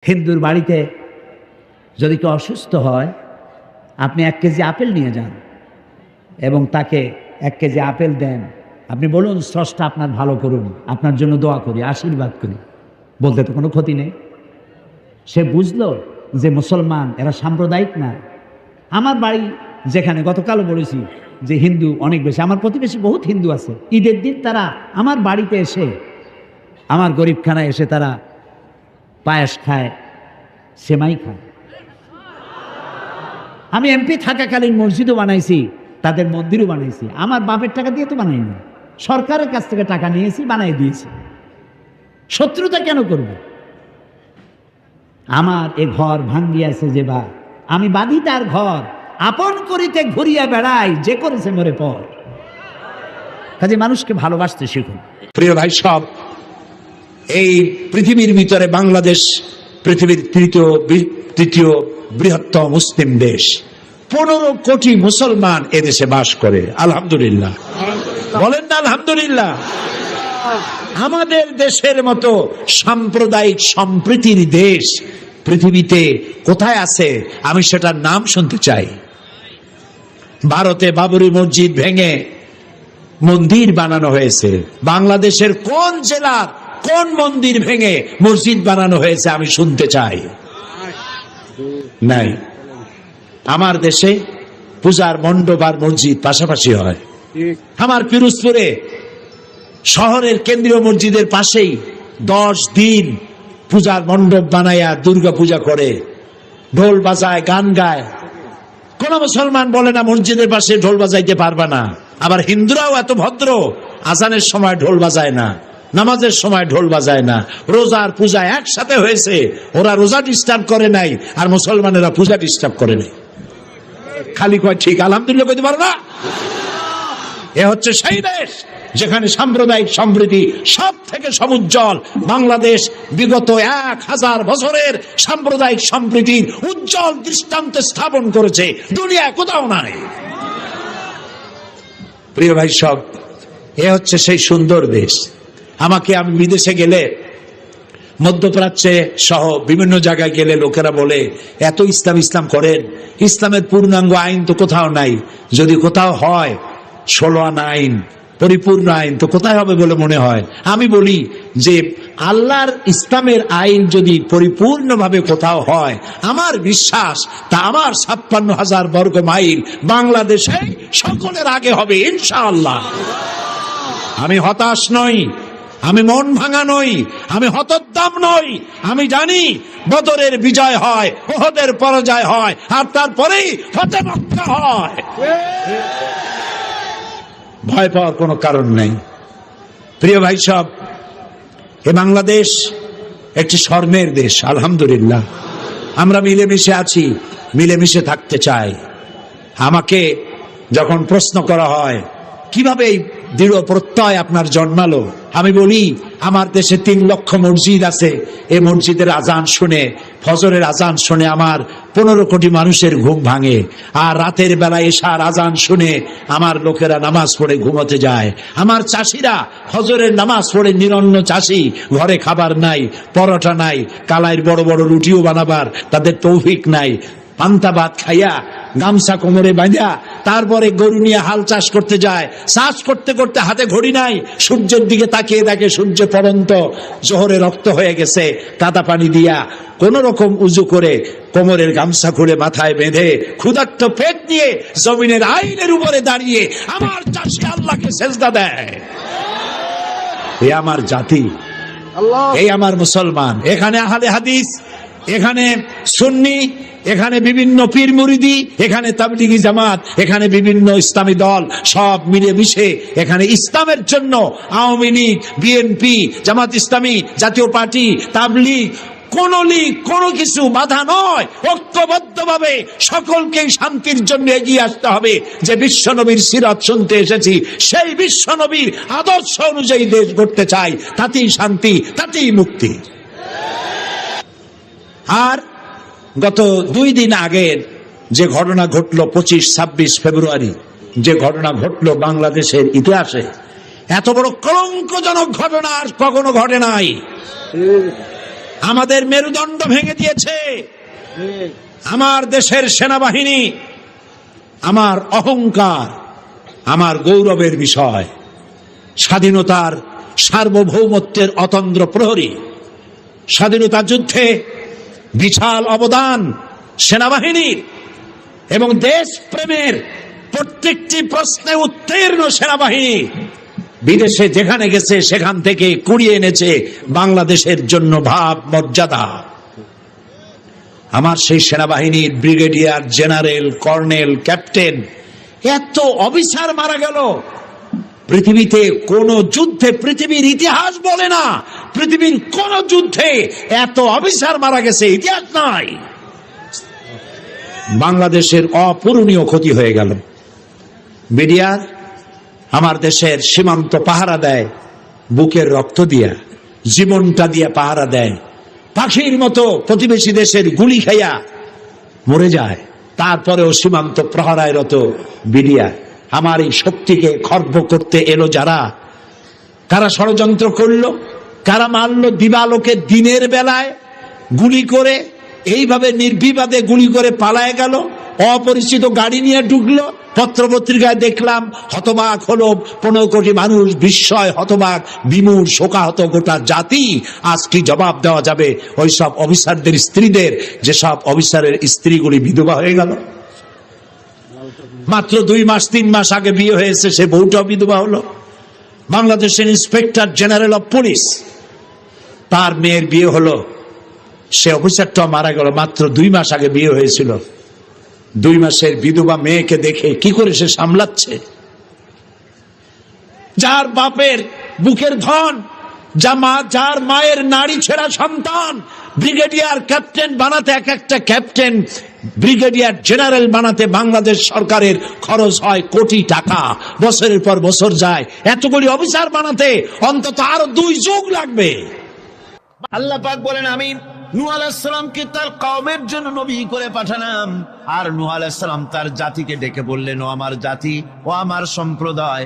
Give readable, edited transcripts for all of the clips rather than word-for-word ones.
হিন্দুর বাড়িতে যদি কেউ অসুস্থ হয়, আপনি 1 কেজি আপেল নিয়ে যান এবং তাকে 1 কেজি আপেল দেন। আপনি বলুন, স্রষ্টা আপনার ভালো করুন, আপনার জন্য দোয়া করি, আশীর্বাদ করি। বলতে তো কোনো ক্ষতি নেই। সে বুঝলো যে মুসলমান এরা সাম্প্রদায়িক না। আমার বাড়ি যেখানে গতকালও বলেছি যে হিন্দু অনেক বেশি, আমার প্রতিবেশী বহুত হিন্দু আছে। ঈদের দিন তারা আমার বাড়িতে এসে, আমার গরিবখানায় এসে তারা পায়েস খায়, সেমাই খায়। আমি এমপি থাকাকালীন মসজিদও বানাইছি, তাদের মন্দিরও বানাইছি। আমার বাপের টাকা দিয়ে তো বানাইনি, সরকারের কাছ থেকে টাকা নিয়েছি, বানাই দিয়েছি। শত্রুতা কেন করব? আমার এ ঘর ভাঙ্গিয়াছে যে বা, আমি বাঁধি তার ঘর, আপন করিতে ঘুরিয়া বেড়াই, যে করেছে মরে পর। কাজে মানুষকে ভালোবাসতে শিখুন। প্রিয় ভাই সব, এই পৃথিবীর ভিতরে বাংলাদেশ পৃথিবীর তৃতীয় বৃহত্তম মুসলিম দেশ। 15 কোটি মুসলমান এদেশে বাস করে। আলহামদুলিল্লাহ বলেন না আলহামদুলিল্লাহ। আমাদের দেশের মতো সাম্প্রদায়িক সম্প্রীতির দেশ পৃথিবীতে কোথায় আছে? আমি সেটার নাম শুনতে চাই। ভারতে বাবরি মসজিদ ভেঙে মন্দির বানানো হয়েছে। বাংলাদেশের কোন জেলার কোন মন্দির ভেঙে মসজিদ বানানো হয়েছে আমি শুনতে চাই। নাই। আমার দেশে পূজার মণ্ডপ আর মসজিদ পাশাপাশি হয়। আমার পিরোজপুরে শহরের কেন্দ্রীয় মসজিদের পাশেই 10 দিন পূজার মণ্ডপ বানায়া দুর্গা পূজা করে, ঢোল বাজায়, গান গায়। কোন মুসলমান বলে না মসজিদের পাশে ঢোল বাজাইতে পারবে না। আবার হিন্দুরাও এত ভদ্র, আজানের সময় ঢোল বাজায় না, নামাজের সময় ঢোল বাজায় না। রোজার পূজা একসাথে হয়েছে, ওরা রোজা ডিস্টার্ব করে নাই, আর মুসলমানেরা পূজা ডিস্টার্ব করে নাই। খালি কয় ঠিক আলহামদুলিল্লাহ কইতে পারো না? এ হচ্ছে সেই দেশ যেখানে সাম্প্রদায়িক সম্প্রীতি সব থেকে সমুজ্জ্বল। বাংলাদেশ বিগত 1000 বছরের সাম্প্রদায়িক সম্প্রীতির উজ্জ্বল দৃষ্টান্ত স্থাপন করেছে, দুনিয়ায় কোথাও নাই। প্রিয় ভাই সব, এ হচ্ছে সেই সুন্দর দেশ। আমি বিদেশে গেলে, মধ্যপ্রাচ্যে সহ বিভিন্ন জায়গায় গেলে লোকেরা বলে এত ইসলাম ইসলাম করেন, ইসলামের পূর্ণাঙ্গ আইন তো কোথাও নাই। যদি কোথাও হয় 16 আনা আইন, পরিপূর্ণ আইন তো কোথায় হবে বলে মনে হয়? আমি বলি যে আল্লাহর ইসলামের আইন যদি পরিপূর্ণভাবে কোথাও হয়, আমার বিশ্বাস তা আমার 56,000 বর্গ মাইল বাংলাদেশে সকলের আগে হবে ইনশাআল্লাহ। আমি হতাশ নই, আমি মন ভাঙা নই, আমি হতোদ্দাম নই। আমি জানি বদরের বিজয় হয়, উহুদের পরাজয় হয়, আর তারপরেই ফতেহ মক্কা হয়। ভয় পাওয়ার কোনো কারণ নেই। প্রিয় ভাই সব, এ বাংলাদেশ একটি স্বর্ণের দেশ। আলহামদুলিল্লাহ আমরা মিলেমিশে আছি, মিলেমিশে থাকতে চাই। আমাকে যখন প্রশ্ন করা হয় কিভাবে এই দৃঢ় প্রত্যয় আপনার জন্মালো, আমি বলি আমার দেশে 3 লক্ষ মসজিদ আছে। এই মসজিদের আজান শুনে, ফজরের আজান শুনে আমার 15 কোটি মানুষের ঘুম ভাঙে। আর রাতের বেলায় এশার আজান শুনে আমার লোকেরা নামাজ পড়ে ঘুমোতে যায়। আমার চাষিরা ফজরের নামাজ পড়ে, নিরন্ন চাষি, ঘরে খাবার নাই, পরোটা নাই, কালাইয়ের বড় বড় রুটিও বানাবার তাদের তৌফিক নাই। পান্তা ভাত খাইয়া, গামছা কোমরে বাঁধা, তারপরে গরু নিয়ে হাল চাষ করতে যায়। চাষ করতে করতে হাতে ঘড়ি নাই, সূর্যের দিকে তাকিয়ে দেখে সূর্য পড়ন্ত, জোহরে রক্ত হয়ে গেছে। কাদা পানি দিয়া কোন রকম উজু করে কোমরের গামছা খুলে মাথায় বেঁধে ক্ষুধার্ত পেট নিয়ে জমিনের আইনের উপরে দাঁড়িয়ে আমার চাষি আল্লাহকে সেজদা দেয়। এ আমার জাতি, এই আমার মুসলমান। এখানে আহলে হাদিস, এখানে সুন্নি, এখানে বিভিন্ন পীর মুরিদি, এখানে তাবলিগি জামাত, এখানে বিভিন্ন ইসলামী দল, সব মিলে মিশে এখানে ইসলামের জন্য আওয়ামী লীগ, বিএনপি, জামাত ইসলামী, জাতীয় পার্টি, তাবলিগ, কোন লীগ, কোনো কিছু বাধা নয়। ঐক্যবদ্ধভাবে সকলকে শান্তির জন্য এগিয়ে আসতে হবে। যে বিশ্বনবীর সিরাত শুনতে এসেছি, সেই বিশ্বনবীর আদর্শ অনুযায়ী দেশ গড়তে চাই। তাতেই শান্তি, তাতেই মুক্তি। আর গত 2 দিন আগের যে ঘটনা ঘটলো, 25-26 ফেব্রুয়ারি যে ঘটনা ঘটলো বাংলাদেশের ইতিহাসে, এত বড় কলঙ্কজনক ঘটনা আর কখনো ঘটে নাই। আমাদের মেরুদণ্ড ভেঙে দিয়েছে। আমার দেশের সেনাবাহিনী আমার অহংকার, আমার গৌরবের বিষয়। স্বাধীনতার সার্বভৌমত্বের অতন্দ্র প্রহরী, স্বাধীনতা যুদ্ধে বিশাল অবদান সেনাবাহিনীর এবং দেশ প্রেমের প্রত্যেকটি প্রশ্নে উত্তীর্ণ সেনাবাহিনী বিদেশে যেখানে গেছে সেখান থেকে কুড়িয়ে এনেছে বাংলাদেশের জন্য ভাব মর্যাদা। আমার সেই সেনাবাহিনীর ব্রিগেডিয়ার, জেনারেল, কর্নেল, ক্যাপ্টেন, এত অফিসার মারা গেল। পৃথিবীতে কোন যুদ্ধে, পৃথিবীর ইতিহাস বলে না পৃথিবীর কোন যুদ্ধে এত অফিসার মারা গেছে ইতিহাস নাই। বাংলাদেশের অপূরণীয় ক্ষতি হয়ে গেল। বিডিআর আমার দেশের সীমান্ত পাহারা দেয়, বুকের রক্ত দিয়া, জীবনটা দিয়ে পাহারা দেয়। পাখির মতো প্রতিবেশী দেশের গুলি খাইয়া মরে যায়, তারপরেও সীমান্ত প্রহরায় রত বিডিআর। আমার এই শক্তিকে খর্ব করতে এলো যারা, কারা ষড়যন্ত্র করলো, কারা মারলো দিবালোকে দিনের বেলায় গুলি করে, এইভাবে নির্বিবাদে গুলি করে পালায় গেল, অপরিচিত গাড়ি নিয়ে ঢুকলো। পত্রপত্রিকায় দেখলাম হতবাক হলো 15 কোটি মানুষ, বিস্ময়, হতবাক, বিমূঢ়, শোকাহত গোটা জাতি। আজ কি জবাব দেওয়া যাবে ওই সব অফিসারদের স্ত্রীদের, যেসব অফিসারের স্ত্রীগুলি বিধবা হয়ে গেল? মাত্র 2 মাস 3 মাস আগে বিয়ে হয়েছে, সে বউটাও বিধবা হলো। বাংলাদেশের ইন্সপেক্টর জেনারেল অফ পুলিশ, তার মেয়ের বিয়ে হলো, সে অফিসারটাও মারা গেল। মাত্র 2 মাস আগে বিয়ে হয়েছিল। 2 মাসের বিধবা মেয়েকে দেখে কি করে সে সামলাচ্ছে? যার বাপের বুকের ধন, যার মায়ের নারী ছেঁড়া সন্তান, ব্রিগেডিয়ার ক্যাপ্টেন বানাতে, এক একটা ক্যাপ্টেন ব্রিগেডিয়ার জেনারেল বানাতে বাংলাদেশ সরকারের খরচ হয় কোটি টাকা। বছরের পর বছর যায়, এতগুলি অফিসার বানাতে অন্তত আরো 2 যুগ লাগবে। আল্লাহ পাক বলেন, আমি নূহ আলাইহিস সালামকে তার কওমের জন্য নবী করে পাঠালাম। আর নূহ আলাইহিস সালাম তার জাতিকে ডেকে বললেন, ও আমার জাতি, ও আমার সম্প্রদায়,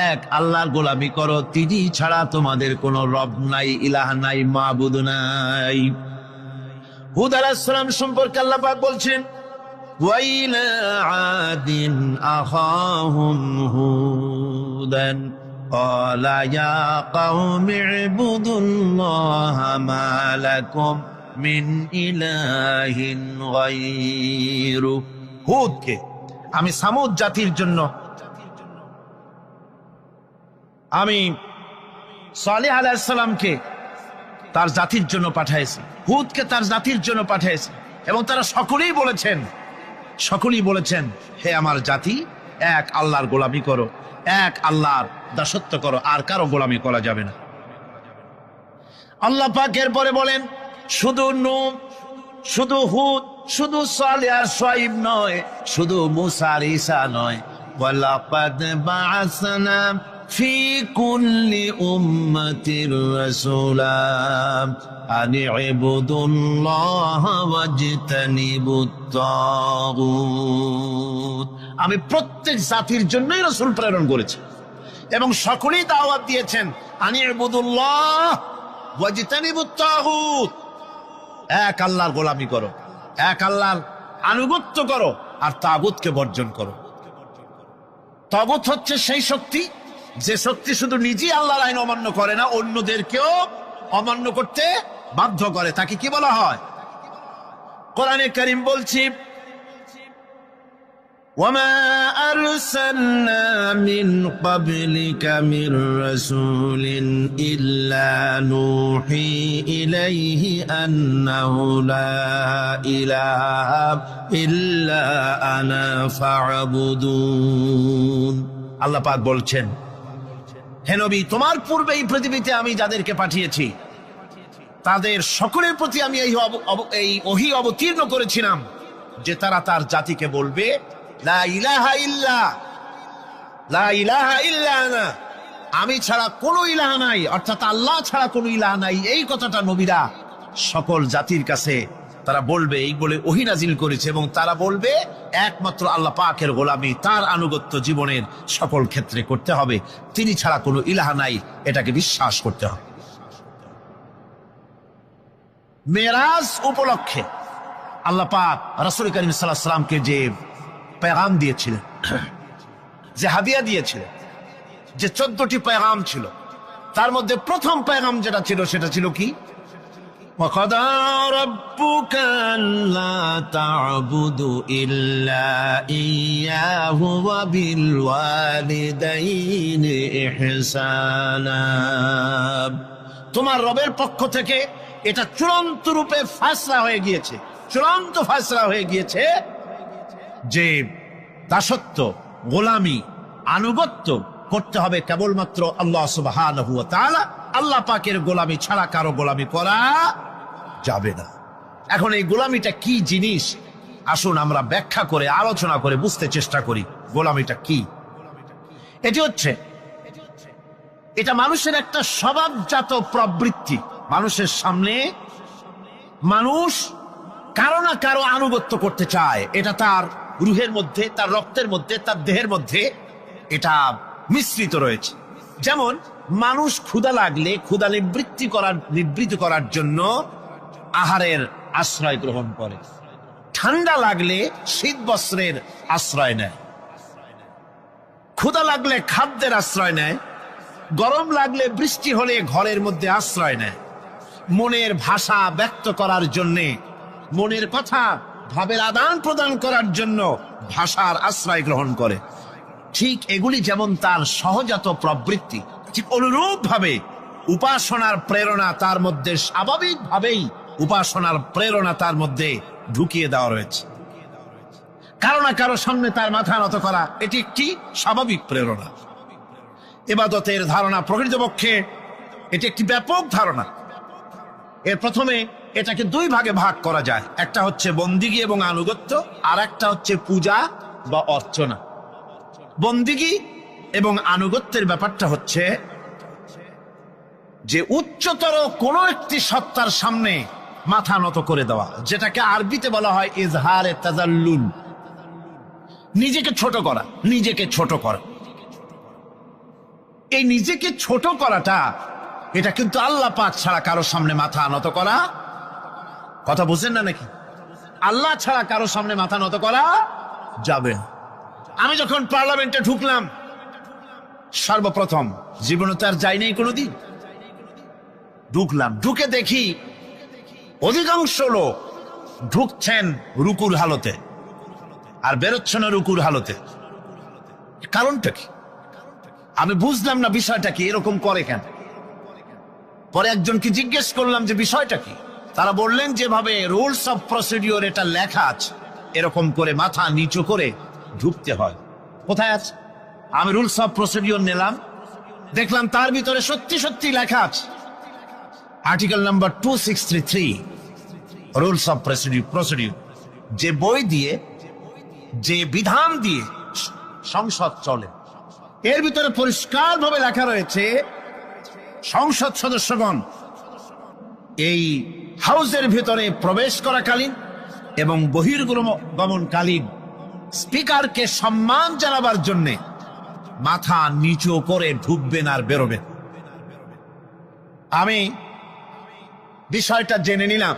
এক আল্লাহর গোলামি করো, তিনি ছাড়া তোমাদের কোনো রব নাই, ইলাহ নাই, মাবুদ নাই। হুদ আলাইহিস সালাম সম্পর্কে আল্লাহ পাক বলছেন, ওয়াইলা আদিন আখাহুম হুদান قال يا قوم اعبدوا الله ما لكم من إله غيره। হুদকে আমি সামুদ জাতির জন্য, আমি সালেহ আলাইহিস সালামকে তার জাতির জন্য পাঠাইছি, হুদকে তার জাতির জন্য পাঠাইছি, এবং তারা সকলেই বলেছেন হে আমার জাতি, এক আল্লাহর গোলামি করো, এক আল্লাহর দাসত্ব করো, আর কারো গোলামি করা যাবে না। আল্লাহ পাক এরপরে বলেন, শুধু নূহ, শুধু হুদ, শুধু সালেহ আর শুআয়ব নয়, শুধু মুসা আর ঈসা নয়, ওয়ালাকাদ বা'আসনা ফি কুল্লি উম্মাতির রাসূলা আন ইবুদুল্লাহা ওয়াজতানিবুত তাগুত। আমি প্রত্যেক জাতির জন্যই রাসূল প্রেরণ করেছি এবং সকলেই দাওয়াত দিয়েছেন আন ইবুদুল্লাহ ওয়াজতানিবুত তাগুত, এক আল্লাহর গোলামি করো, এক আল্লাহর আনুগত্য করো, আর তাগুতকে বর্জন করো। তাগুত হচ্ছে সেই শক্তি যে শক্তি শুধু নিজেই আল্লাহর আইন অমান্য করে না, অন্যদেরকেও অমান্য করতে বাধ্য করে। তাকে কি বলা হয়? কোরআনে কারীম বলছি, وما أرسلنا من قبلك من رسول إلا نوحي إليه أنه لا إله إلا أنا فاعبدون। আল্লাহ পাক বলছেন, হে নবী, তোমার পূর্বে এই পৃথিবীতে আমি যাদেরকে পাঠিয়েছি তাদের সকলের প্রতি আমি এই ওহী অবতীর্ণ করেছিলাম যে তারা তার জাতিকে বলবে, লা ইলাহা ইল্লা, লা ইলাহা ইল্লা আনা, আমি ছাড়া কোনো ইলাহ নাই, অর্থাৎ আল্লাহ ছাড়া কোনো ইলাহ নাই। এই কথাটা নবীরা সকল জাতির কাছে তারা বলবে, এই বলে ওহী নাজিল করেছে, এবং তারা বলবে একমাত্র আল্লাহ পাকের গোলামি, তার আনুগত্য জীবনের সকল ক্ষেত্রে করতে হবে, তিনি ছাড়া কোনো ইলাহ নাই, এটাকে বিশ্বাস করতে হবে। মেরাজ উপলক্ষে আল্লাহ পাক রাসূল করিম সাল্লাল্লাহু আলাইহি ওয়াসাল্লামকে যে পেগাম দিয়েছিলেন, যে হাদিয়া দিয়েছিলেন, যে 14টি পেগাম ছিল, তার মধ্যে প্রথম পেগাম যেটা ছিল সেটা ছিল কি? وَقَضَى رَبُّكَ أَلَّا تَعْبُدُوا إِلَّا إِيَّاهُ وَبِالْوَالِدَيْنِ إِحْسَانًا। তোমার রবের পক্ষ থেকে এটা চূড়ান্ত রূপে ফায়সালা হয়ে গিয়েছে, চূড়ান্ত ফায়সালা হয়ে গিয়েছে যে দাসত্ব, গোলামি, আনুগত্য করতে হবে কেবলমাত্র আল্লাহ সুবহানাহু ওয়া তাআলা। আল্লাহ পাকের গোলামি ছাড়া কারো গোলামি করা যাবে না। এখন এই গোলামিটা কি জিনিস, আসুন আমরা ব্যাখ্যা করে আলোচনা করে বুঝতে চেষ্টা করি গোলামিটা কি। এটি হচ্ছে, এটা মানুষের একটা স্বভাবজাত প্রবৃত্তি। মানুষের সামনে মানুষ কারো না কারো আনুগত্য করতে চায়, এটা তার রুহের মধ্যে, তার রক্তের মধ্যে, তার দেহের মধ্যে এটা মিশ্রিত রয়েছে। যেমন মানুষ ক্ষুধা লাগলে ক্ষুধা নিবৃত্ত করার জন্য আহারের আশ্রয় গ্রহণ করে, ঠান্ডা লাগলে শীত বস্ত্রের আশ্রয় নেয়, ক্ষুধা লাগলে খাদ্যের আশ্রয় নেয়, গরম লাগলে বৃষ্টি হলে ঘরের মধ্যে আশ্রয় নেয়, মনের ভাষা ব্যক্ত করার জন্যে, মনের কথা ভাবের আদান প্রদান করার জন্য ভাষার আশ্রয় গ্রহণ করে। ঠিক এগুলি যেমন তার সহজাত প্রবৃত্তি, ঠিক অনুরূপ ভাবে উপাসনার প্রেরণা তার মধ্যে স্বাভাবিকভাবেই উপাসনার প্রেরণা তার মধ্যে ঢুকিয়ে দেওয়া রয়েছে। কারো না কারো সামনে তার মাথা নত করা এটি একটি স্বাভাবিক প্রেরণা। ইবাদতের ধারণা প্রকৃতপক্ষে এটি একটি ব্যাপক ধারণা। এর প্রথমে এটাকে দুই ভাগে ভাগ করা যায়, একটা হচ্ছে বন্দিগি এবং আনুগত্য, আর একটা হচ্ছে পূজা বা অর্চনা। বন্দিগি এবং আনুগত্যের ব্যাপারটা হচ্ছে যে উচ্চতর কোন একটি সত্তার সামনে মাথা নত করে দেওয়া, যেটাকে আরবিতে বলা হয় ইজহারে তাজাল্লুল, নিজেকে ছোট করা, নিজেকে ছোট করা। এই নিজেকে ছোট করাটা এটা কিন্তু আল্লাহ পাক ছাড়া কারো সামনে মাথা নত করা, কথা বুঝেন না নাকি? আল্লাহ ছাড়া কারো সামনে মাথা নত করা যাবে না। আমি যখন পার্লামেন্টে ঢুকলাম সর্বপ্রথম, জীবনে তো আর যাই নাই কোনোদিন, ঢুকলাম, ঢুকে দেখি অধিকাংশ লোক ঢুকছেন রুকুর হালতে আর বেরোচ্ছেন রুকুর হালতে। কারণটা কি আমি বুঝলাম না, বিষয়টা কি, এরকম করে কেন? পরে একজনকে জিজ্ঞেস করলাম যে বিষয়টা কি। তারা বললেন যেভাবে রুলস অফ প্রসিডিওর এটা লেখা আছে, এরকম করে মাথা নিচু করে ঢুকতে হয়। কোথায় আছে? আমি রুলস অফ প্রসিডিওর নিলাম, দেখলাম তার ভিতরে সত্যি সত্যি লেখা আছে article number 263 rules of procedure, যে বই দিয়ে, যে বিধান দিয়ে সংসদ চলে, এর ভিতরে পরিষ্কার ভাবে লেখা রয়েছে সংসদ সদস্যগণ এই হাউসের ভিতরে প্রবেশ করাকালীন এবং বহির্গমনকালীন স্পিকারকে সম্মান জানাবার জন্য মাথা নিচু করে ঢুকবেন আর বেরোবেন। আমি বিষয়টা জেনে নিলাম,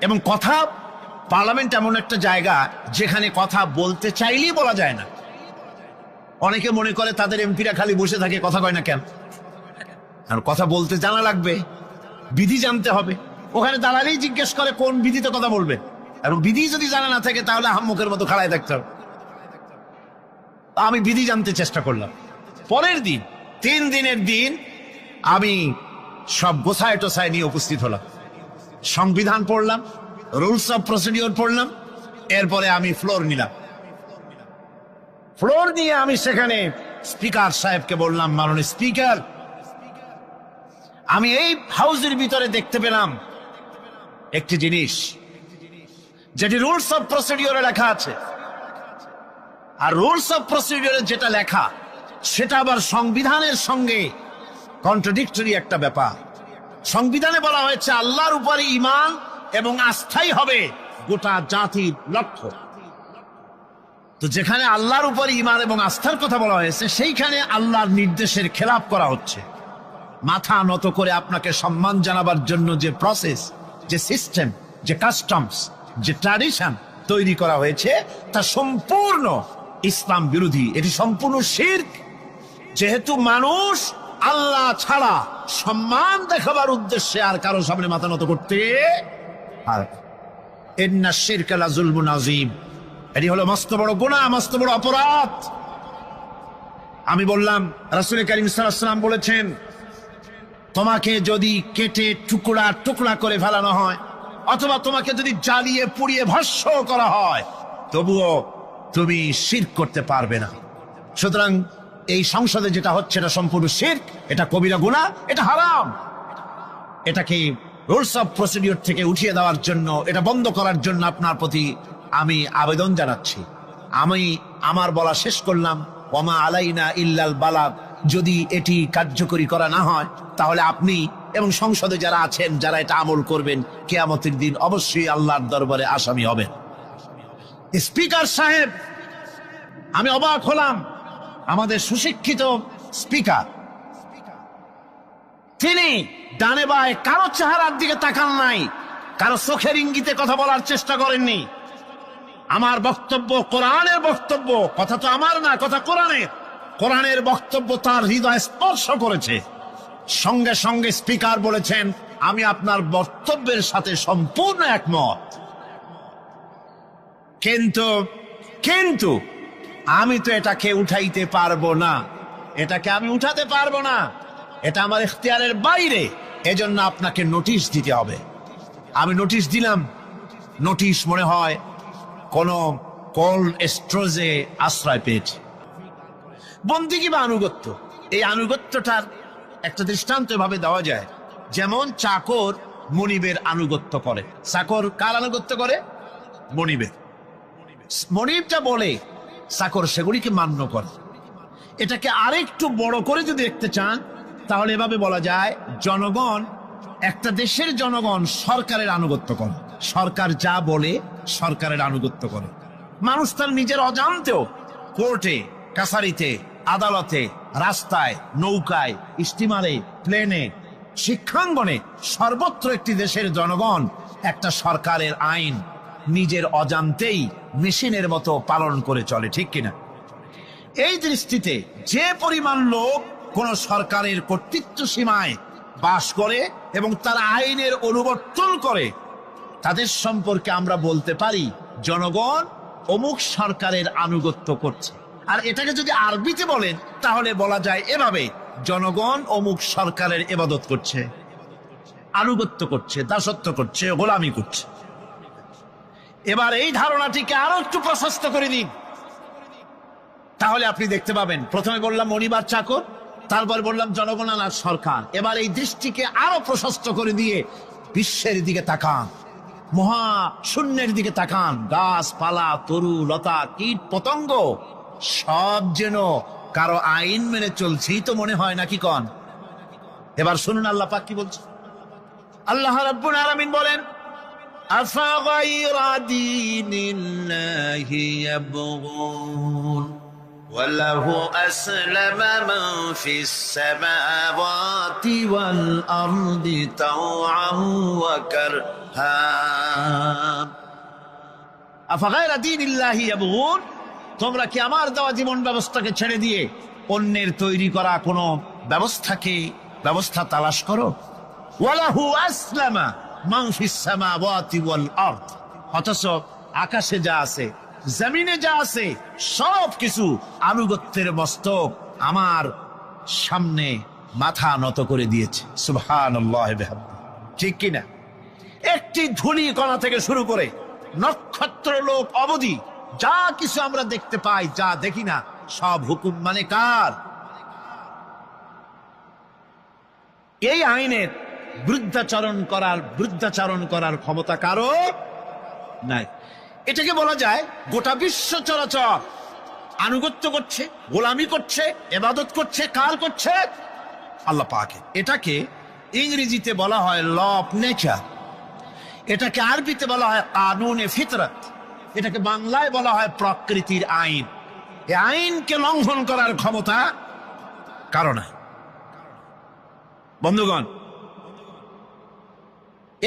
এবং কথা, পার্লামেন্ট এমন একটা জায়গা যেখানে কথা বলতে চাইলেই বলা যায় না। অনেকে মনে করে তাদের এমপিরা খালি বসে থাকে, কথা কয় না কেন? আর কথা বলতে জানা লাগবে, বিধি জানতে হবে। ওখানে দাঁড়ালেই জিজ্ঞেস করে কোন বিধিতে কথা বলবে, এবং বিধি যদি জানা না থাকে তাহলে আহাম্মকের মতো খাড়ায় থাকতে হবে। আমি বিধি জানতে চেষ্টা করলাম। পরের দিন, 3 দিনের দিন আমি সব গোছায় টোছায় নিয়ে উপস্থিত হলাম, সংবিধান পড়লাম, রুলস অফ প্রসিডিওর পড়লাম, এরপরে আমি ফ্লোর নিলাম। ফ্লোর নিয়ে আমি সেখানে স্পিকার সাহেবকে বললাম, মাননীয় স্পিকার, আমি এই হাউসের ভিতরে দেখতে পেলাম একটি জিনিস যেটি রুলস অফ প্রসিডিওরে লেখা আছে, আর রুলস অফ প্রসিডিওরে যেটা লেখা সেটা আবার সংবিধানের সঙ্গে কন্ট্রাডিক্টরি একটা ব্যাপার। সংবিধানে বলা হয়েছে আল্লাহর উপরে ঈমান এবং আস্থাই হবে গোটা জাতির লক্ষ্য। তো যেখানে আল্লাহর উপরে ঈমান এবং আস্থার কথা বলা হয়েছে, সেইখানে আল্লাহর নির্দেশের খেলাপ করা হচ্ছে। মাথা নত করে আপনাকে সম্মান জানাবার জন্য যে প্রসেস, যে সিস্টেম, যে কাস্টমস, যে ট্র্যাডিশন তৈরি করা হয়েছে তা সম্পূর্ণ ইসলাম বিরোধী, এটি সম্পূর্ণ শিরক। যেহেতু মানুষ আল্লাহ ছাড়া সম্মান দেখাবার উদ্দেশ্যে আর কারো সামনে মাথা নত করতে পারে না। ইন্না শিরকা লাযুলমুন আযীম, এটি হলো মস্ত বড় গুনাহ, মস্ত বড় অপরাধ। আমি বললাম রাসূল কারীম সাল্লাল্লাহু আলাইহি ওয়াসাল্লাম বলেছেন, তোমাকে যদি কেটে টুকরা টুকরা করে ফেলানো হয় অথবা তোমাকে যদি জ্বালিয়ে পুড়িয়ে ভস্ম করা হয়, তবুও তুমি শিরক করতে পারবে না। সুতরাং এই সংসদে যেটা হচ্ছে এটা সম্পূর্ণ শিরক, এটা কবিরা গুনাহ, এটা হারাম। এটাকে রুলস অফ প্রসিডিউর থেকে উঠিয়ে দেওয়ার জন্য, এটা বন্ধ করার জন্য আপনার প্রতি আমি আবেদন জানাচ্ছি। আমি আমার বলা শেষ করলাম। ওয়ামা আলাইনা ইল্লাল বালাগ। যদি এটি কার্যকরী করা না হয় তাহলে আপনি এবং সংসদে যারা আছেন, যারা এটা আমল করবেন, কিয়ামতের দিন অবশ্যই আল্লাহর দরবারে আসামি হবেন। স্পিকার সাহেব, আমি অবাক হলাম, আমাদের সুশিক্ষিত স্পিকার, তিনি ডানে বায়ে কারো চেহারার দিকে তাকান নাই, কারো চোখের ইঙ্গিতে কথা বলার চেষ্টা করেননি। আমার বক্তব্য কোরআনের বক্তব্য, কথা তো আমার না, কথা কোরআনের। কোরআনের বক্তব্য তার হৃদয় স্পর্শ করেছে। সঙ্গে সঙ্গে স্পিকার বলেছেন, আমি আপনার বক্তব্যের সাথে সম্পূর্ণ একমত, কিন্তু আমি তো এটাকে উঠাইতে পারবো না, এটাকে আমি উঠাতে পারবো না, এটা আমার ইখতিয়ারের বাইরে, এজন্য আপনাকে নোটিশ দিতে হবে। আমি নোটিশ দিলাম। নোটিশ মনে হয় কোন কোল্ড স্টোরেজে আশ্রয় পেয়েছে। বন্দিগি বা আনুগত্য, এই আনুগত্যটার একটা দৃষ্টান্ত ভাবে দেওয়া যায়। যেমন চাকর মনিবের আনুগত্য করে। চাকর কার আনুগত্য করে? মনিবের। মনিবটা বলে চাকর সেগুলিকে মান্য করে। এটাকে আরেকটু বড় করে যদি দেখতে চান তাহলে এভাবে বলা যায়, জনগণ, একটা দেশের জনগণ সরকারের আনুগত্য করে। সরকার যা বলে সরকারের আনুগত্য করে। মানুষ তার নিজের অজান্তেও কোর্টে, কাছারিতে, আদালতে, রাস্তায়, নৌকায়, স্টিমারে, প্লেনে, শিক্ষাঙ্গনে, সর্বত্র একটি দেশের জনগণ একটা সরকারের আইন নিজের অজান্তেই মেশিনের মতো পালন করে চলে, ঠিক কিনা? এই দৃষ্টিতে যে পরিমাণ লোক কোন সরকারের কর্তৃত্ব সীমায় বাস করে এবং তারা আইনের অনুবর্তন করে, তাদের সম্পর্কে আমরা বলতে পারি জনগণ অমুক সরকারের আনুগত্য করছে। আর এটাকে যদি আরবিতে বলেন তাহলে বলা যায় এভাবে, জনগণ অমুক সরকারের ইবাদত করছে, আনুগত্য করছে, দাসত্ব করছে, গোলামি করছে। এবার এই ধারণাটিকে আরো একটু প্রশস্ত করে দিন, তাহলে আপনি দেখতে পাবেন। প্রথমে বললাম মনিবার চাকর, তারপর বললাম জনগণ আর সরকার। এবার এই দৃষ্টিকে আরো প্রশস্ত করে দিয়ে বিশ্বের দিকে তাকান, মহা শূন্যের দিকে তাকান। গাছপালা, তরু লতা, কীট পতঙ্গ সব যেন কারো আইন মেনে চলছেই তো মনে হয়, নাকি কন? এবার শুনুন আল্লাহ পাক কি বলছে। আল্লাহ রাব্বুল আলামিন বলেন, আফাগাইরা দীনিল্লাহি ইয়াবগুন ওয়ালাহু আসলামা মান ফিস সামাওয়াতি ওয়াল আরদি তাওআন ওয়া কারহা। আফাগাইরা দীনিল্লাহি ইয়াবগুন, তোমরা কি আমার দেওয়া জীবন ব্যবস্থাকে ছেড়ে দিয়ে অন্যের তৈরি করা কোন ব্যবস্থা তালাশ করো? ওয়ালাহু আসলামা মান ফিস সামাওয়াতি ওয়াল আরদ, অথচ আকাশে যা আছে, জমিনে যা আছে, সব কিছু আনুগত্যের মস্তক আমার সামনে মাথা নত করে দিয়েছে। সুবহানাল্লাহ বিহামদিহি, ঠিক কিনা? একটি ধূলি কণা থেকে শুরু করে নক্ষত্র লোক অবধি যা কিছু আমরা দেখতে পাই, যা দেখি না, সব হুকুম মানে কার? এই আইনের বৃদ্ধাচারণ করার ক্ষমতা কারো নাই। এটাকে বলা যায় গোটা বিশ্ব চরাচর আনুগত্য করছে, গোলামি করছে, ইবাদত করছে। কার করছে? আল্লাহ পাকের। এটাকে ইংরেজিতে বলা হয় ল অফ নেচার, এটাকে আরবিতে বলা হয় কানুনে ফিতরত, এটাকে বাংলায় বলা হয় প্রকৃতির আইন। এই আইনকে লঙ্ঘন করার ক্ষমতা কারো নাই। বন্ধুগণ,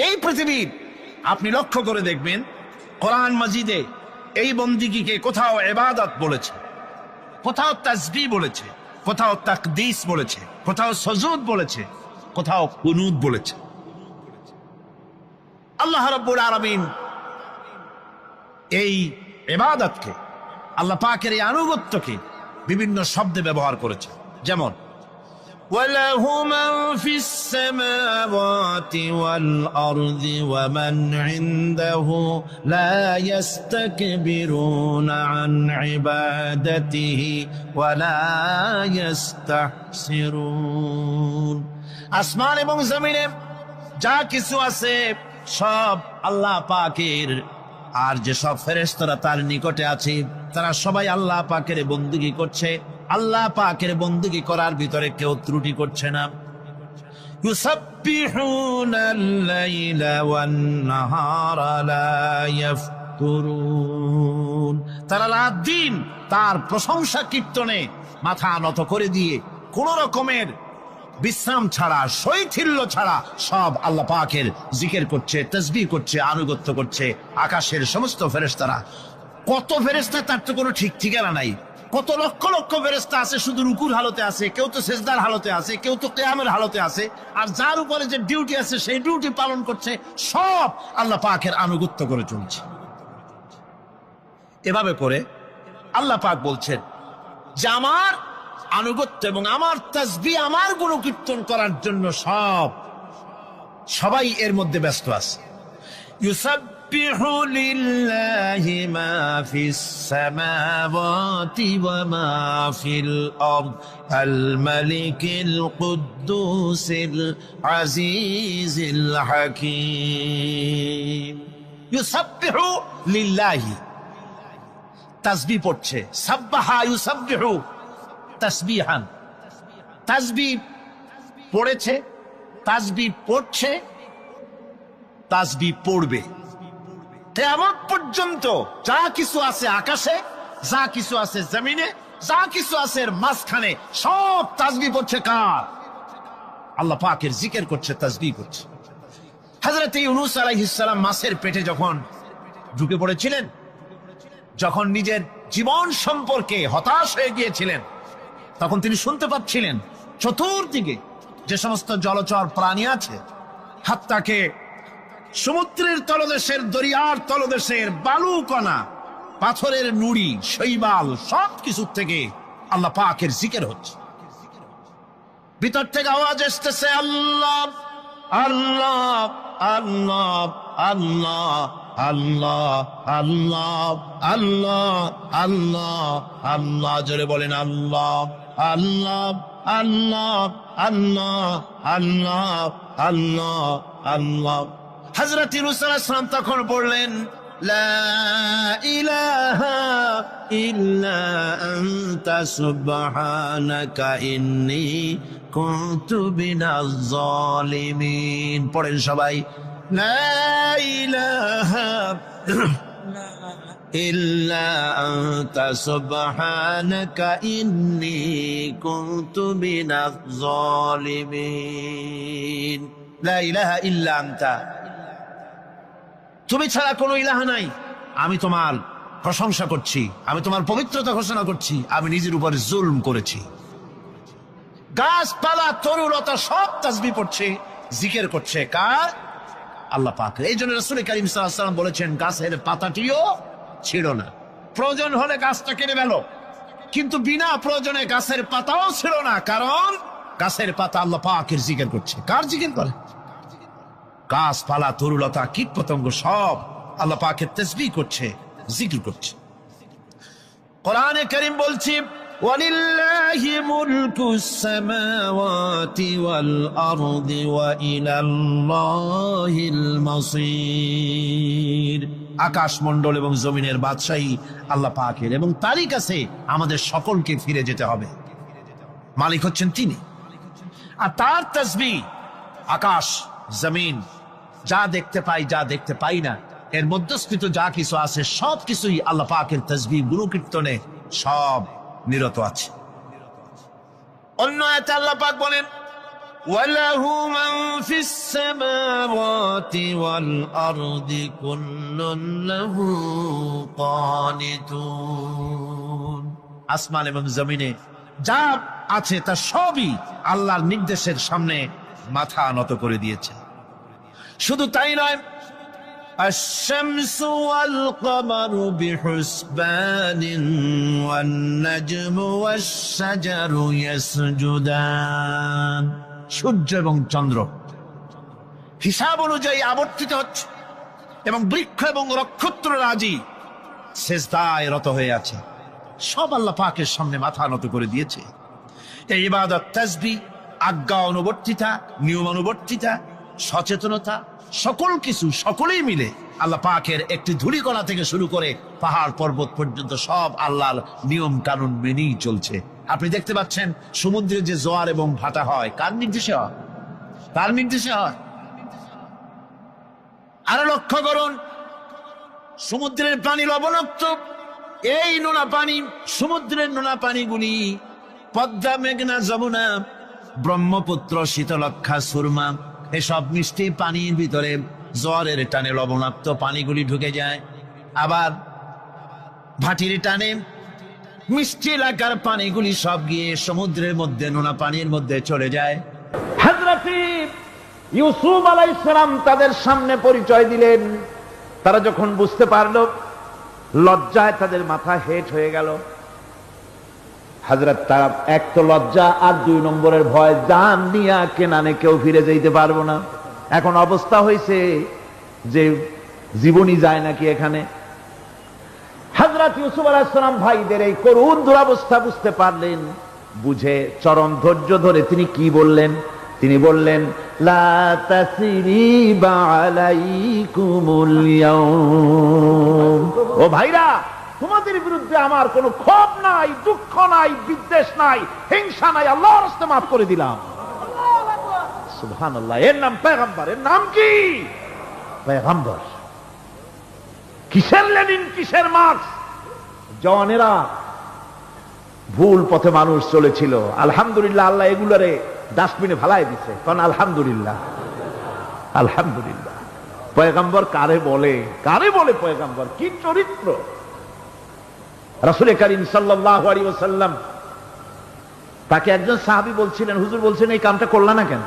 এই পৃথিবীর আপনি লক্ষ্য করে দেখবেন কোরআন মাজিদে এই বন্দিগিকে কোথাও ইবাদত বলেছে, কোথাও তাসবিহ বলেছে, কোথাও তাকদীস বলেছে, কোথাও সুজুদ বলেছে, কোথাও কুনুত বলেছে। আল্লাহ রাব্বুল আলামিন এই ইবাদতকে, আল্লাহ পাকের এই আনুগত্যকে বিভিন্ন শব্দে ব্যবহার করেছে, যেমন وَلَهُ مَنْ فِي السَّمَاوَاتِ وَالْأَرْضِ وَمَنْ عِنْدَهُ لَا يَسْتَكْبِرُونَ عَنْ عِبَادَتِهِ وَلَا يَسْتَحْسِرُونَ। আসমান এবং জমিনে যা কিছু আছে সব আল্লাহ পাকের, আর যে সব ফেরেশতারা তার নিকটে আছে তারা সবাই আল্লাহ পাকের বন্দেগী করছে। আল্লাহ পাকের বন্দেগী করার ভিতরে কেউ ত্রুটি করছে না। ইউসাব্বিহুনাল লাইলা ওয়ান নাহারা লা ইয়াফতুরুন। তারা রাত দিন তার প্রশংসা কীর্তনে মাথা নত করে দিয়ে কোন রকমের বিশ্রাম ছাড়া, শৈথিল্য ছাড়া সব আল্লাহ পাকের জিকির করছে, তাসবিহ করছে, আনুগত্য করছে। আকাশের সমস্ত ফেরেশতারা, কত ফেরেশতা তার তো কোনো ঠিক ঠিকানা নাই। কত লক্ষ লক্ষ ফেরেশতা আছে শুধু রুকুর হালতে আছে, কেউ তো সেজদার হালতে আছে, কেউ তো কিয়ামের হালতে আছে, আর যার উপরে যে ডিউটি আছে সেই ডিউটি পালন করছে। সব আল্লাহ পাকের আনুগত্য করে চলছে। এভাবে করে আল্লাহ পাক বলছেন যে আমার আনুগত্য এবং আমার তাসবিহ, আমার গুণকীর্তন করার জন্য সবাই এর মধ্যে ব্যস্ত আছে। ইউসাব্বিহু লিল্লাহি মা ফিস সামাওয়াতি ওয়া মা ফিল আরদ আল মালিকিল কুদ্দুসিল আজিজিল হাকীম। ইউসাব্বিহু লিল্লাহি, তাসবিহ পড়ছে, সাব্বাহা ইউসাব্বিহু তাসবিহান, তাসবিহ পড়েছে, তাসবিহ পড়ছে, তাসবিহ পড়বে। কিয়ামত পর্যন্ত যা কিছু আছে আকাশে, যা কিছু আছে জমিনে, যা কিছু আছে এর মাঝখানে সব তাসবিহ পড়ছে। কার? আল্লাহ পাকের জিকির করছে, তাসবিহ করছে। হযরত ইউনূস আলাইহিস সালাম মাছের পেটে যখন ঢুকে পড়েছিলেন, যখন নিজের জীবন সম্পর্কে হতাশ হয়ে গিয়েছিলেন, তখন তিনি শুনতে পাচ্ছিলেন চতুর্দিকে যে সমস্ত জলচর প্রাণী আছে, হাত্তাকে সমুদ্রের তলদেশের, দরিয়ার তলদেশের বালুকণা, পাথরের নুড়ি, শৈবাল সবকিছু থেকে আল্লাহ পাকের জিকির হচ্ছে। ভিতর থেকে আওয়াজ আসতেছে আল্লাহ আল্লাহ আল্লাহ আল্লাহ আল্লাহ আল্লাহ আল্লাহ আল্লাহ আল্লাহ। জোরে বলেন আল্লাহ আল্লাহ আল্লাহ আল্লাহ আল্লাহ আল্লাহ আল্লাহ। হযরত ইউনূস আলাইহিস সালাম তখন বললেন লা ইলাহা ইল্লা আনতা সুবহানাকা ইন্নী কুনতু মিনাজ জালিমিন। পড়েন সবাই, লা ইলাহা ইল্লা আনতা সুবহানাকা ইন্নী কুনতু মিনাজ জালিমিন। লা ইলাহা ইল্লা আনতা, তুমি ছাড়া কোনো ইলাহ নাই। আমি তোমার প্রশংসা করছি, আমি তোমার পবিত্রতা ঘোষণা করছি। আমি নিজের উপরে জুলম করেছি। গাছপালা, তরুলতা সব তাসবিহ পড়ছে, জিকির করছে। কার? আল্লাহ পাক। এই জন্য রাসূল কারীম সাল্লাল্লাহু আলাইহি ওয়াসাল্লাম বলেছেন গাছের পাতাটিও ছিল না, প্রয়োজন হলে গাছটা কেটে ফেলো, কিন্তু বিনা প্রয়োজনে গাছের পাতাও ছিল না, কারণ গাছের পাতা আল্লাহ পাকের জিকির করছে। কার জিকির করে? গাছপালা, তরুলতা, কীট পতঙ্গ সব আল্লাহ পাকের তাসবিহ করছে, জিকির করছে। কোরআনে কারীম বলছে ওয়ালিল্লাহি মুলকুস সামাওয়াতি ওয়াল আরদি ওয়া ইলাল্লাহিল মাসির। আকাশ মণ্ডল এবং জমিনের বাদশাহী আল্লাহ পাকের, এবং তারই কাছে আমাদের সকলকে ফিরে যেতে হবে। মালিক হচ্ছেন তিনি, আর তার তাসবিহ আকাশ জমিন, যা দেখতে পাই যা দেখতে পাই না, এর মধ্যস্থিত যা কিছু আছে সব কিছুই আল্লাহ পাকের তাসবিহ গুণকীর্তনে সব নিরত আছে। অন্য আয়াতে আল্লাহ পাক বলেন وله من في السماوات والأرض كل له قانتون। আসমান এবং জমিনে যা আছে তা সবই আল্লাহর নির্দেশের সামনে মাথা নত করে দিয়েছে। শুধু তাই নয়, الشمس والقمر بحسبان والنجم والشجر يسجدان। সূর্য এবং চন্দ্র হিসাব অনুযায়ী আবর্তিত হচ্ছে এবং বৃক্ষ এবং নক্ষত্র রাজি সেজদায় রত হয়ে আছে। সব আল্লাহ পাকের সামনে মাথা নত করে দিয়েছে। এই ইবাদত, তাসবিহ, আজ্ঞা অনুবর্তিতা, নিয়ম অনুবর্তিতা, সচেতনতা, সকল কিছু সকলেই মিলে আল্লাহ পাকের একটি ধূলিকণা থেকে শুরু করে পাহাড় পর্বত পর্যন্ত সব আল্লাহর নিয়ম কানুন মেনেই চলছে। আপনি দেখতে পাচ্ছেন সমুদ্রে যে জোয়ার এবং ভাটা হয়, কার নির্দেশে হয়? তার নির্দেশে হয়। আরো লক্ষ্য করুন, সমুদ্রের পানি লবণাক্ত। এই নোনা পানি, সমুদ্রের নোনা পানিগুলি পদ্মা, মেঘনা, যমুনা, ব্রহ্মপুত্র, শীতলক্ষা, সুরমা এসব মিষ্টি পানির ভিতরে জোয়ারের টানে লবণাক্ত পানিগুলি ঢুকে যায়। আবার ভাটির টানে মিষ্টি এলাকার পানিগুলি সব গিয়ে সমুদ্রের মধ্যে নোনা পানির মধ্যে চলে যায়। হযরত ইউসুফ আলাইহিস সালাম তাদের সামনে পরিচয় দিলেন। তারা যখন বুঝতে পারল, লজ্জায় তাদের মাথা হেট হয়ে গেল। হযরত তারা এক তো লজ্জা, আর 2 নম্বরের ভয়, জান নিয়া কেনানে কেউ ফিরে যেতে পারবো না। এখন অবস্থা হয়েছে যে জীবনই যায় নাকি এখানে। হযরত ইউসুফ আলাইহিস সালাম ভাইদের এই করুণ দুরবস্থা বুঝতে পারলেন। বুঝে চরম ধৈর্য ধরে তিনি কি বললেন? তিনি বললেন, লা তাসরিবা আলাইকুমুল ইয়াউম। ও ভাইরা, তোমাদের বিরুদ্ধে আমার কোনো ক্ষোভ নাই, দুঃখ নাই, বিদ্বেষ নাই, হিংসা নাই, আল্লাহর রাস্তে মাফ করে দিলাম। সুবহানাল্লাহ। এর নাম পয়গম্বর। এর নাম কি? পয়গম্বর। কিসের লেনিন, কিসের মার্কস? জওয়ানেরা, ভুল পথে মানুষ চলেছিল। আলহামদুলিল্লাহ, আল্লাহ এগুলারে ডাস্টবিনে ফালাই দিছে। কারণ আলহামদুলিল্লাহ, আলহামদুলিল্লাহ। পয়গম্বর কারে বলে? কারে বলে পয়গম্বর? কি চরিত্র! রাসূল করিম সাল্লাল্লাহু আলাইহি ওয়াসাল্লাম তাকে একজন সাহাবী বলছিলেন, হুজুর বলছেন এই কামটা করলা না কেন?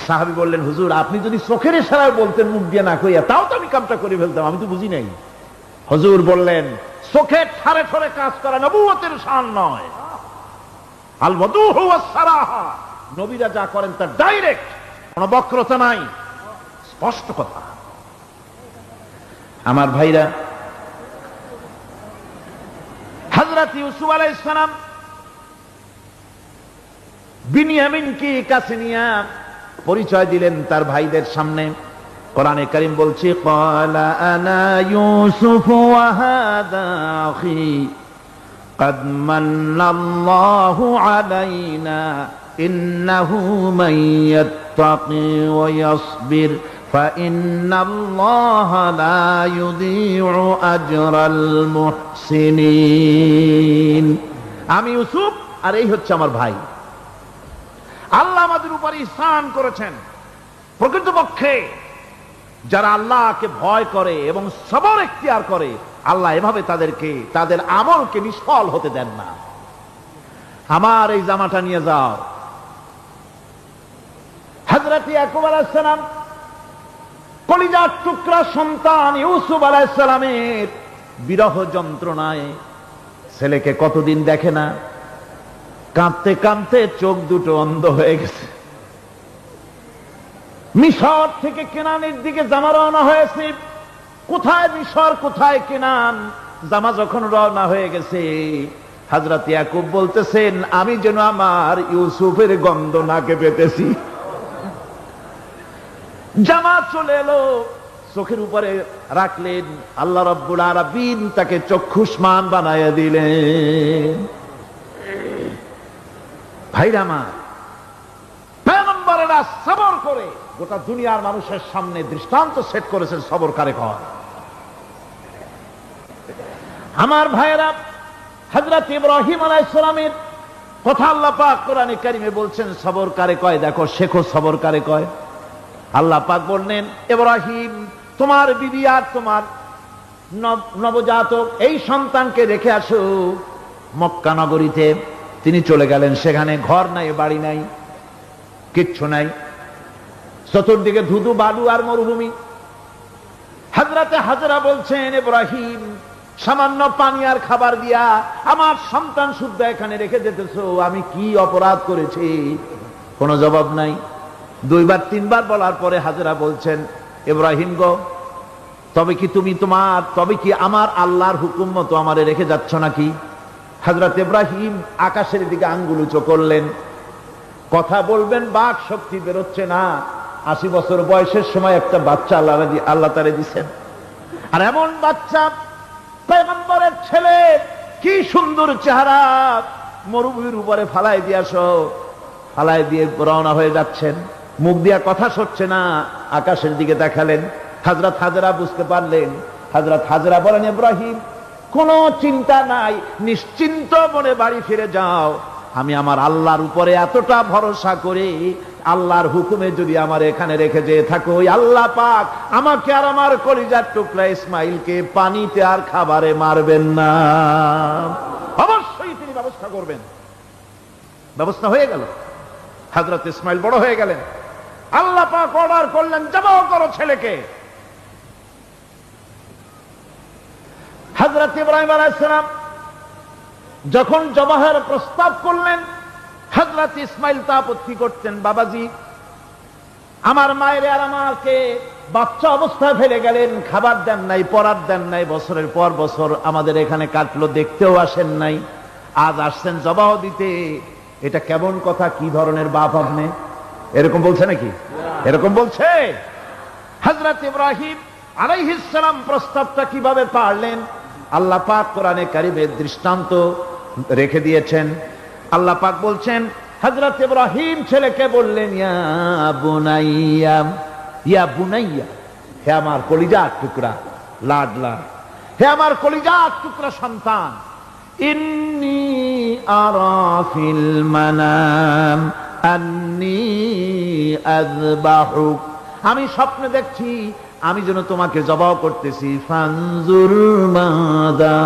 সাহাবী বললেন, হুজুর আপনি যদি চোখের ইশারায় বলতেন মুখ দিয়ে না কইয়া, তাও তো আমি কামটা করে ফেলতাম, আমি তো বুঝি নাই। হুজুর বললেন, চোখের ঠারে ঠারে কাজ করা নবুয়তের শান নয়। আল ওয়াদুহু ওয়াস সারাহা, নবীরা যা করেন তা ডাইরেক্ট, কোনো বক্রতা নাই, স্পষ্ট কথা। আমার ভাইরা, হযরত ইউসুফ আলাইহিস সালাম বিনিয়ামিনকে কাছে নিয়ে পরিচয় দিলেন তার ভাইদের সামনে। কোরআনে কারীম বলছে, ক্বালা আনা ইউসুফ ওয়া হাদা আখি قد من الله علينا إنه من يتقي ويصبر فإن الله لا يضيع أجر المحسنين। আমি ইউসুফ, আর এই হচ্ছে আমার ভাই। আল্লাহ আমাদের উপর ইহসান করেছেন। প্রকৃতপক্ষে যারা আল্লাহকে ভয় করে এবং সবর এখতিয়ার করে, আল্লাহ এভাবে তাদেরকে, তাদের আমলকে নিষ্ফল হতে দেন না। আমার এই জামাটা নিয়ে যাও। হযরত ইয়াকুব আলাইহিস সালাম কলিজার টুকরা সন্তান ইউসুফ আলাইহিস সালামের বিরহ যন্ত্রণায় ছেলেকে কতদিন দেখে না, কাঁদতে কাঁদতে চোখ দুটো অন্ধ হয়ে গেছে। মিশর থেকে কেনানের দিকে জামা রওনা হয়েছে। কোথায় মিশর, কোথায় কেনান? জামা যখন রওনা হয়ে গেছে, হযরত ইয়াকুব বলতেছেন, আমি যেন আমার ইউসুফের গন্ধ নাকে পেতেছি। জামা চলে এলো, চোখের উপরে রাখলেন। আল্লাহ রাব্বুল আলামিন তাকে চক্ষুষ্মান বানায়া দিলেন। ভাইরা আমার, পয়গম্বরেরা সবর করে গোটা দুনিয়ার মানুষের সামনে দৃষ্টান্ত সেট করেছেন সবর কারে কর। আমার ভাইয়েরা, হযরত ইব্রাহিম আলাইহিস সালামের কথা আল্লাহ পাক কোরআনে কারিমে বলছেন সবর কারে কয়, দেখো শেখো সবর কারে কয়। আল্লাহ পাক বললেন, ইব্রাহিম তোমার বিবি আর তোমার নবজাতক এই সন্তানকে রেখে আসো মক্কা নগরীতে। তিনি চলে গেলেন, সেখানে ঘর নাই, বাড়ি নাই, কিচ্ছু নাই, চতুর্দিকে ধুধু বালু আর মরুভূমি। হযরতে হাজরা বলছেন, ইব্রাহিম সামান্য পানি আর খাবার দিয়া আমার সন্তান শুদ্ধ এখানে রেখে যেতেছো, আমি কি অপরাধ করেছি? কোনো জবাব নাই। দুইবার তিনবার বলার পরে হাজরা বলছেন, ইব্রাহিম গো, তবে কি আমার আল্লাহর হুকুম মতো আমারে রেখে যাচ্ছ নাকি? হযরত ইব্রাহিম আকাশের দিকে আঙ্গুল উঁচু করলেন। কথা বলবেন, বাক শক্তি বেরোচ্ছে না। 80 বছর বয়সের সময় একটা বাচ্চা আল্লাহ তারে দিচ্ছেন, আর এমন বাচ্চা পয়গম্বরের ছেলে, কি সুন্দর চেহারা, মরুভূমির উপরে ফালাই দিয়ে রওনা হয়ে যাচ্ছেন, মুখ দিয়া কথা সরছে না, আকাশের দিকে দেখালেন। হযরত হাজরা বুঝতে পারলেন। হযরত হাজরা বলেন, ইব্রাহিম কোনো চিন্তা নাই, নিশ্চিন্ত মনে বাড়ি ফিরে যাও। আমি আমার আল্লাহর উপরে এতটা ভরসা করি, আল্লাহর হুকুমে যদি আমার এখানে রেখে যেয়ে থাকো, ওই আল্লাহ পাক আমাকে আর আমার কলিজার টুকরা ইসমাইলকে পানিতে আর খাবারে মারবেন না, অবশ্যই তিনি ব্যবস্থা করবেন। ব্যবস্থা হয়ে গেল। হযরত ইসমাইল বড় হয়ে গেলেন। আল্লাহ পাক অর্ডার করলেন, জবাহ করো ছেলেকে। হযরত ইব্রাহিম আলাইহিস সালাম যখন জবাহের প্রস্তাব করলেন, হযরত ইসমাইল তা আপত্তি করতেন, বাবাজি আমার মায়ের আর আমাকে বাচ্চা অবস্থায় ফেলে গেলেন, খাবার দেন নাই, পরার দেন নাই, বছরের পর বছর আমাদের এখানে কাটলো, দেখতেও আসেন নাই, আজ আসছেন জবাহ দিতে, এটা কেমন কথা? কি ধরনের বাপ আপনি? এরকম বলছে নাকি? এরকম বলছে? হযরত ইব্রাহিম আলাইহিস সালাম প্রস্তাবটা কিভাবে পারলেন? আল্লাহ পাক কোরআনে কারিমের দৃষ্টান্ত রেখে দিয়েছেন। আল্লাহ পাক বলছেন, হযরত ইব্রাহিম ছেলেকে বললেন, ইয়া বুনাইয়া, ইয়া বুনাইয়া, হে আমার কলিজার টুকরা লাডলা, হে আমার কলিজার টুকরা সন্তান, ইন্নী আরা ফিল মানাম আন্নী আযবাহুক, আমি স্বপ্নে দেখছি আমি যেন তোমাকে জবাহ করতেছি, ফানজুর মাযা